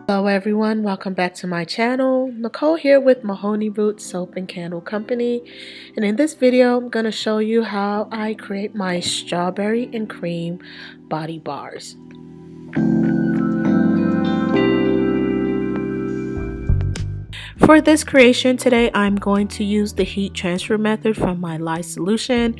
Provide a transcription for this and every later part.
Hello everyone, welcome back to my channel. Nicole here with Mahoney Root Soap and Candle Company, and in this video I'm going to show you how I create my strawberry and cream body bars. For this creation today, I'm going to use the heat transfer method from my lye solution.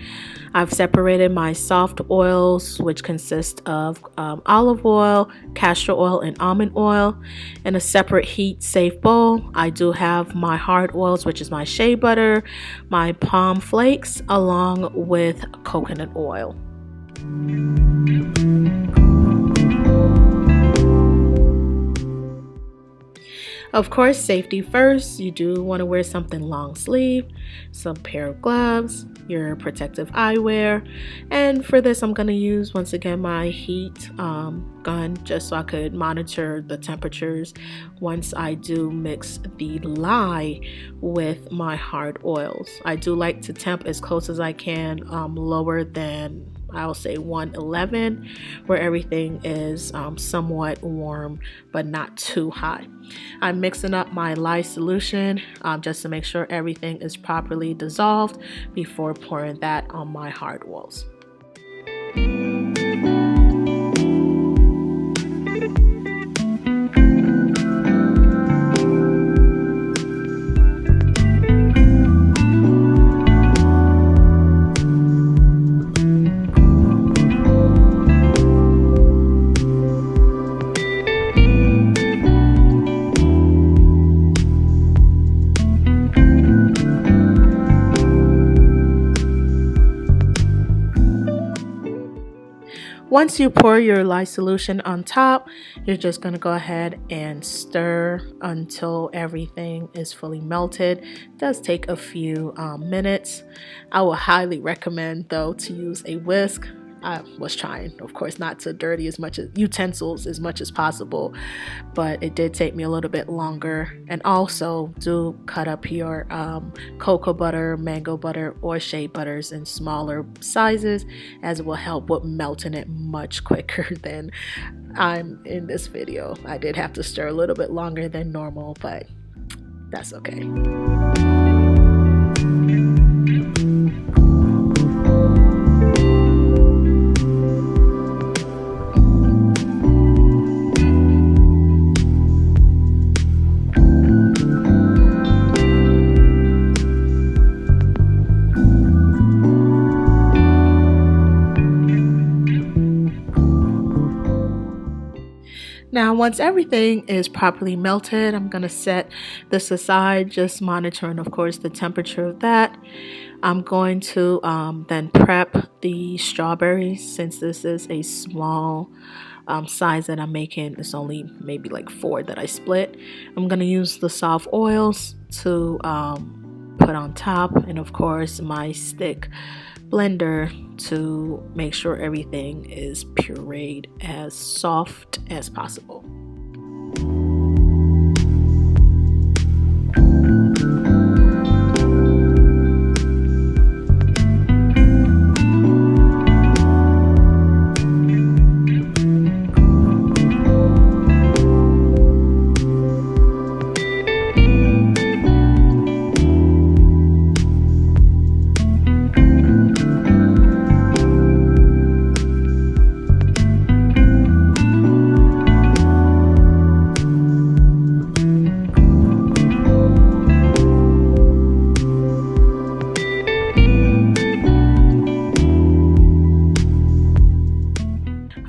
I've separated my soft oils, which consist of olive oil, castor oil, and almond oil, in a separate heat safe bowl. I do have my hard oils, which is my shea butter, my palm flakes, along with coconut oil. Of course, safety first. You do want to wear something long sleeve, some pair of gloves, your protective eyewear, and for this I'm going to use once again my heat gun just so I could monitor the temperatures once I do mix the lye with my hard oils. I do like to temp as close as I can, lower than I'll say 111, where everything is somewhat warm but not too hot. I'm mixing up my lye solution just to make sure everything is properly dissolved before pouring that on my hard oils. Once you pour your lye solution on top, you're just going to go ahead and stir until everything is fully melted. It does take a few minutes. I will highly recommend though to use a whisk. I was trying, of course, not to dirty as much as utensils as much as possible, but it did take me a little bit longer. And also do cut up your cocoa butter, mango butter, or shea butters in smaller sizes, as it will help with melting it much quicker than I'm in this video. I did have to stir a little bit longer than normal, but that's okay. Now, once everything is properly melted, I'm going to set this aside, just monitoring, of course, the temperature of that. I'm going to then prep the strawberries. Since this is a small size that I'm making, it's only maybe like 4 that I split. I'm going to use the soft oils to put on top, and of course my stick blender to make sure everything is pureed as soft as possible.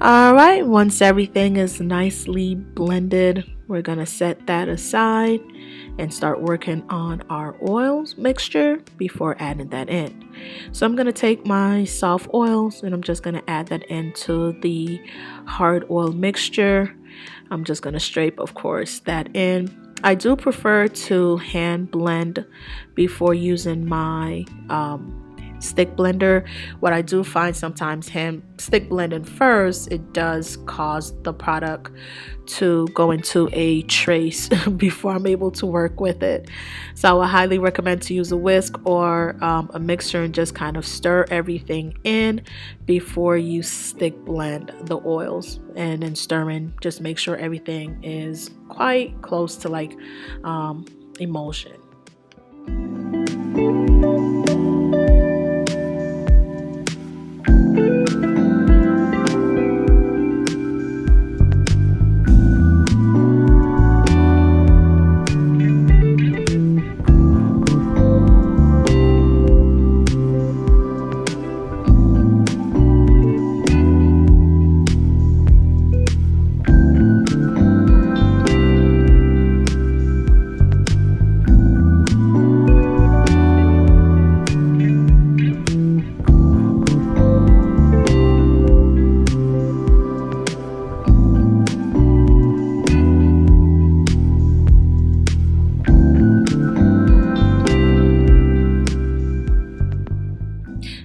Alright, once everything is nicely blended, we're going to set that aside and start working on our oils mixture before adding that in. So I'm going to take my soft oils and I'm just going to add that into the hard oil mixture. I'm just going to scrape, of course, that in. I do prefer to hand blend before using my stick blender. What I do find sometimes him stick blending first, it does cause the product to go into a trace before I'm able to work with it. So I would highly recommend to use a whisk or a mixer and just kind of stir everything in before you stick blend the oils. And in stirring, just make sure everything is quite close to like emulsion.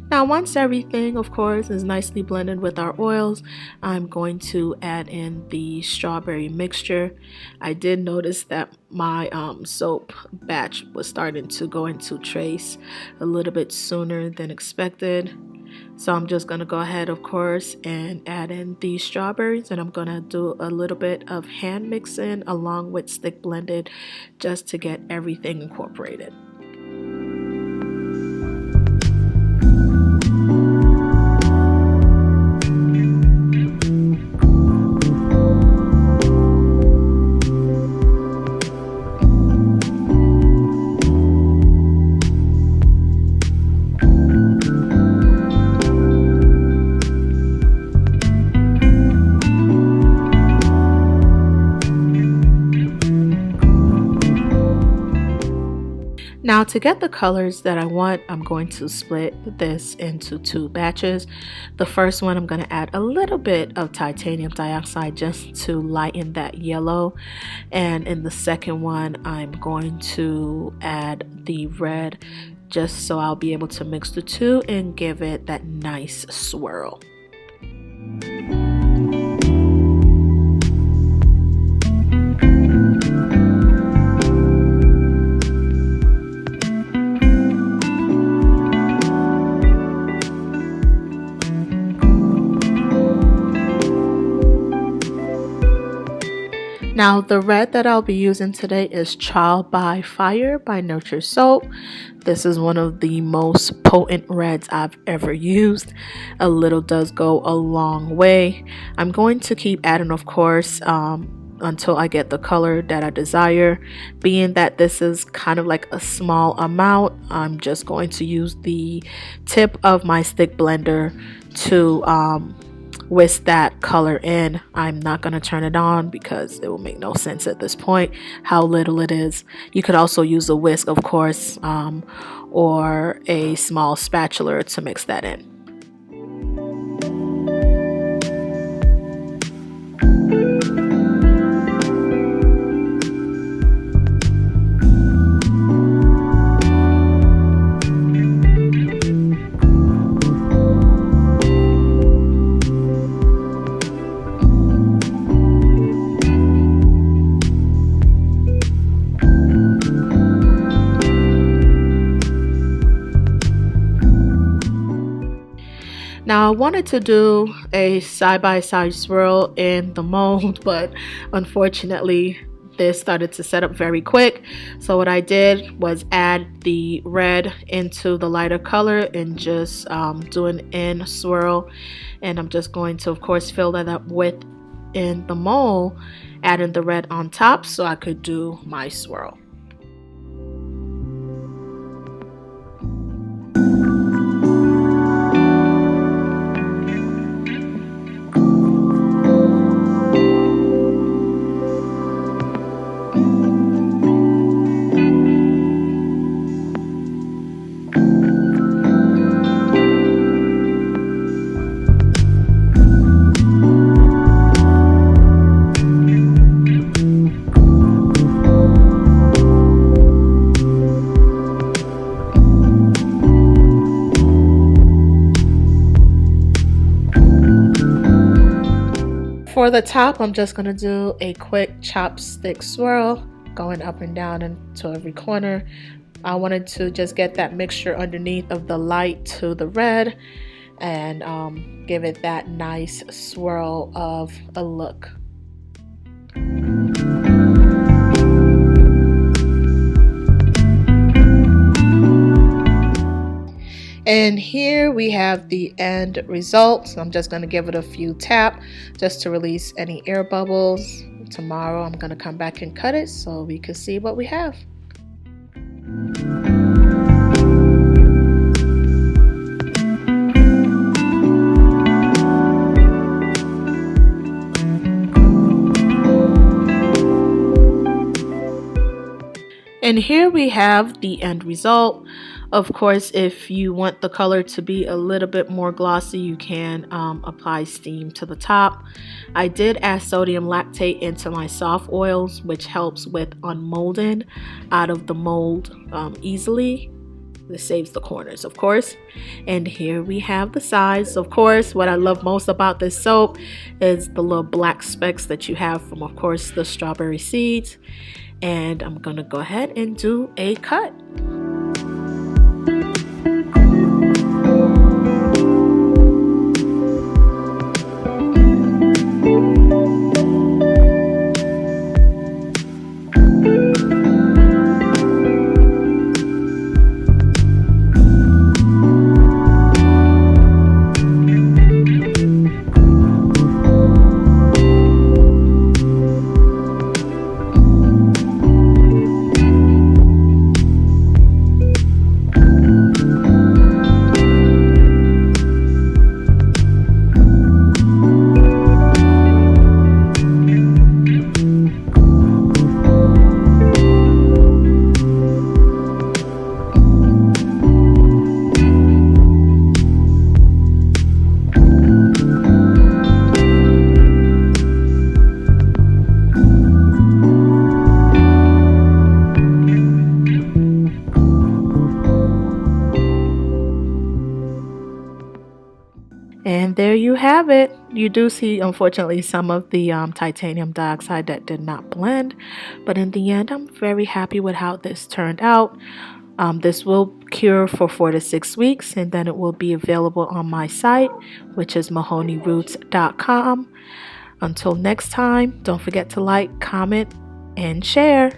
Now once everything of course is nicely blended with our oils, I'm going to add in the strawberry mixture. I did notice that my soap batch was starting to go into trace a little bit sooner than expected. So I'm just going to go ahead of course and add in these strawberries, and I'm going to do a little bit of hand mixing along with stick blended just to get everything incorporated. Now to get the colors that I want, I'm going to split this into two batches. The first one, I'm going to add a little bit of titanium dioxide just to lighten that yellow. And in the second one, I'm going to add the red just so I'll be able to mix the two and give it that nice swirl. Now the red that I'll be using today is Trial by Fire by Nurture Soap. This is one of the most potent reds I've ever used. A little does go a long way. I'm going to keep adding, of course, until I get the color that I desire. Being that this is kind of like a small amount, I'm just going to use the tip of my stick blender to whisk that color in. I'm not going to turn it on because it will make no sense at this point how little it is. You could also use a whisk, of course, or a small spatula to mix that in. Now I wanted to do a side-by-side swirl in the mold, but unfortunately this started to set up very quick. So what I did was add the red into the lighter color and just do an in swirl. And I'm just going to, of course, fill that up within the mold, adding the red on top so I could do my swirl. for the top, I'm just going to do a quick chopstick swirl, going up and down into every corner. I wanted to just get that mixture underneath of the light to the red and give it that nice swirl of a look. And here we have the end result. So I'm just going to give it a few taps just to release any air bubbles. Tomorrow I'm going to come back and cut it so we can see what we have. And here we have the end result. Of course, if you want the color to be a little bit more glossy, you can apply steam to the top. I did add sodium lactate into my soft oils, which helps with unmolding out of the mold easily. This saves the corners, of course. And here we have the sides. Of course, what I love most about this soap is the little black specks that you have from, of course, the strawberry seeds. And I'm gonna go ahead and do a cut. And there you have it. You do see, unfortunately, some of the titanium dioxide that did not blend. But in the end, I'm very happy with how this turned out. This will cure for 4 to 6 weeks, and then it will be available on my site, which is mahonyroots.com. Until next time, don't forget to like, comment, and share.